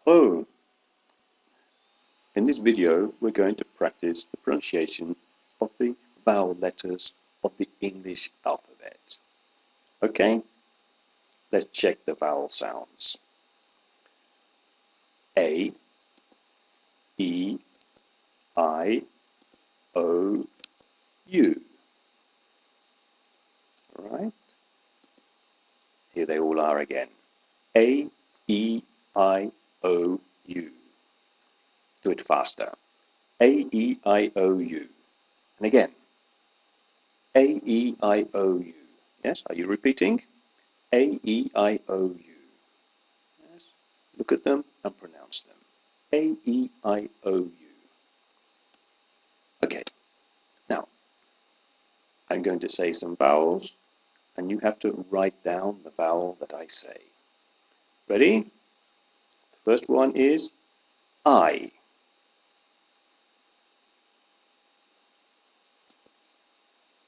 Hello. In this video, we're going to practice the pronunciation of the vowel letters of the English alphabet. Okay, let's check the vowel sounds. A, E, I, O, U. All right, here they all are again. A, E, I, O, U. Do it faster. A, E, I, O, U. And again. A, E, I, O, U. Yes, are you repeating? A, E, I, O, U. Yes, look at them and pronounce them. A, E, I, O, U. Okay, now I'm going to say some vowels and you have to write down the vowel that I say. Ready? The first one is I.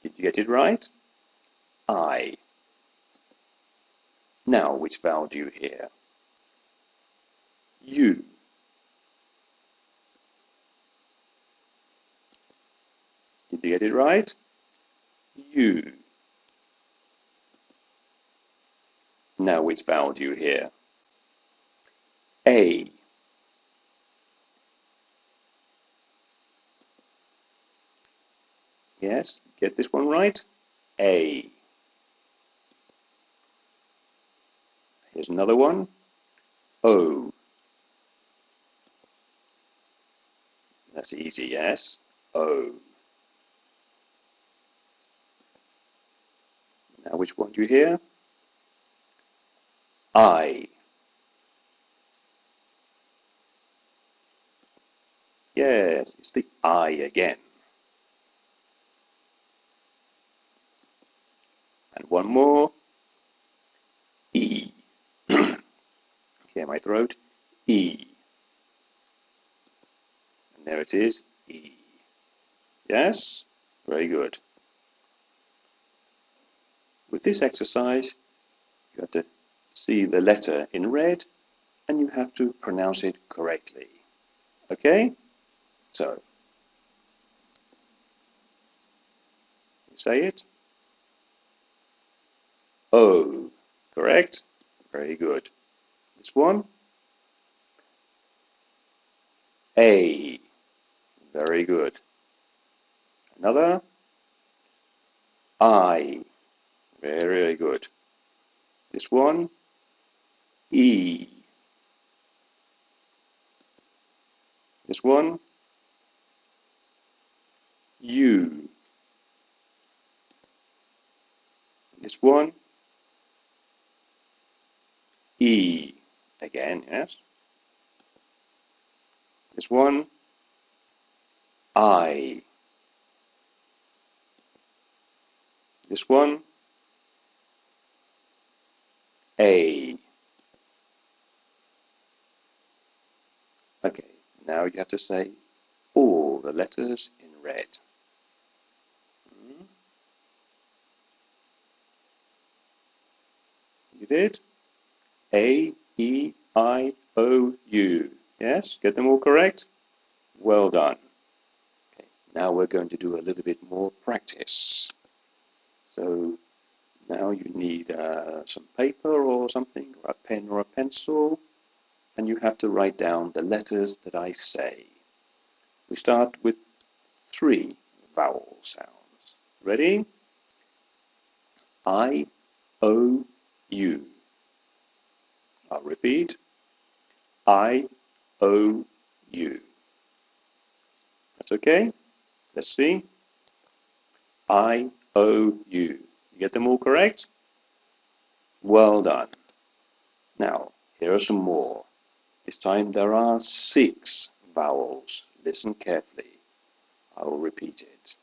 Did you get it right? I. Now, which vowel do you hear? U. Did you get it right? U. Now, which vowel do you hear? A. Yes, get this one right? A. Here's another one. O. That's easy, yes? O. Now, which one do you hear? I. Yes, it's the I again. And one more. E. Hear my throat? E. And there it is, E. Yes? Very good. With this exercise, you have to see the letter in red and you have to pronounce it correctly. Okay? So, say it. O. Correct? Very good. This one. A. Very good. Another. I. Very, very good. This one. E. This one. U. This one. E. Again, yes. This one. I. This one. A. Okay, now you have to say all the letters in red. You did? A, E, I, O, U. Yes? Get them all correct? Well done. Okay, now we're going to do a little bit more practice. So now you need some paper or something, or a pen or a pencil, and you have to write down the letters that I say. We start with 3 vowel sounds. Ready? I, O, U. I'll repeat. I, O, U. That's okay? Let's see. I, O, U. You get them all correct? Well done. Now, here are some more. This time there are 6 vowels. Listen carefully. I will repeat it.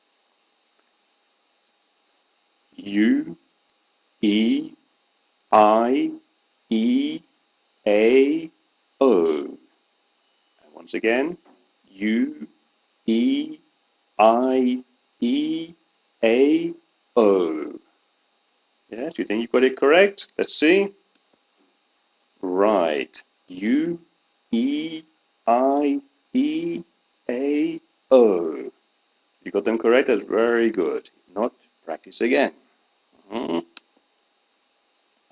U, E, I, E, A, O. And once again, U, E, I, E, A, O. Yes, you think you've got it correct? Let's see. Right. U, E, I, E, A, O. You got them correct? That's very good. If not, practice again.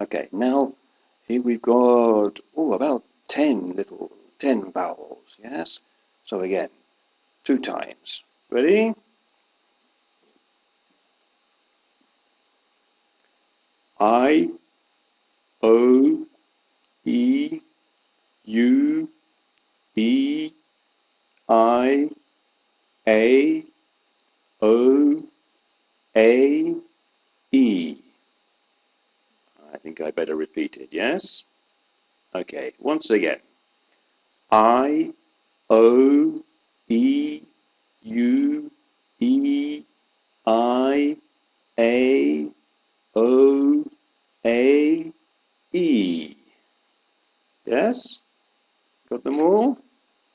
Okay, now here we've got, about 10 vowels, yes? So again, 2 times. Ready? I, O, E, U, E, I, A, O, A, E. I think I better repeat it, yes? Okay, once again. I, O, E, U, E, I, A, O, A, E. Yes? Got them all?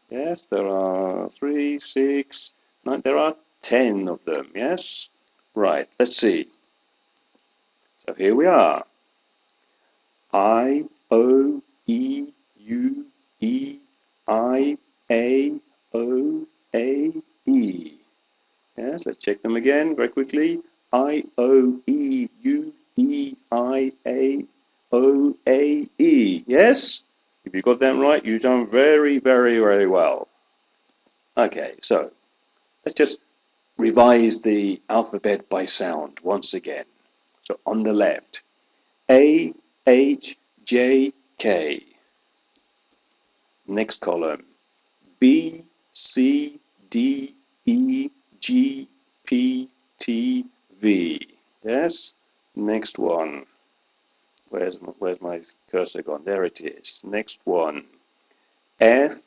Yes, there are 3, 6, 9, there are 10 of them, yes? Right, let's see. So here we are. I, O, E, U, E, I, A, O, A, E. Yes, let's check them again very quickly. I, O, E, U, E, I, A, O, A, E. Yes? If you got them right, you've done very, very, very well. Okay, so let's just revise the alphabet by sound once again. So on the left, A, H, J, K. Next column, B, C, D, E, G, P, T, V. Yes? Next one. Where's my cursor gone? There it is. Next one. F,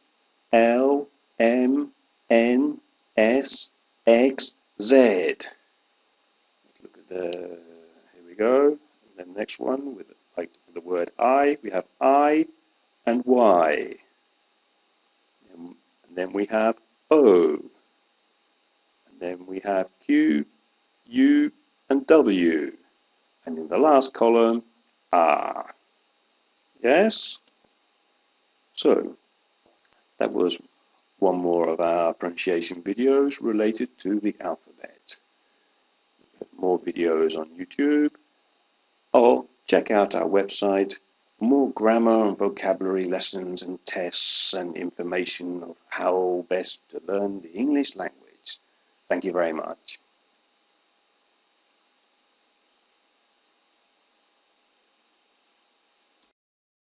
L, M, N, S, X, Z. Let's look at here we go. And then next one with the word I, we have I and Y. And then we have O. And then we have Q, U, and W. And in the last column, R. Yes? So, that was one more of our pronunciation videos related to the alphabet. We have more videos on YouTube, or check out our website for more grammar and vocabulary lessons and tests and information of how best to learn the English language. Thank you very much.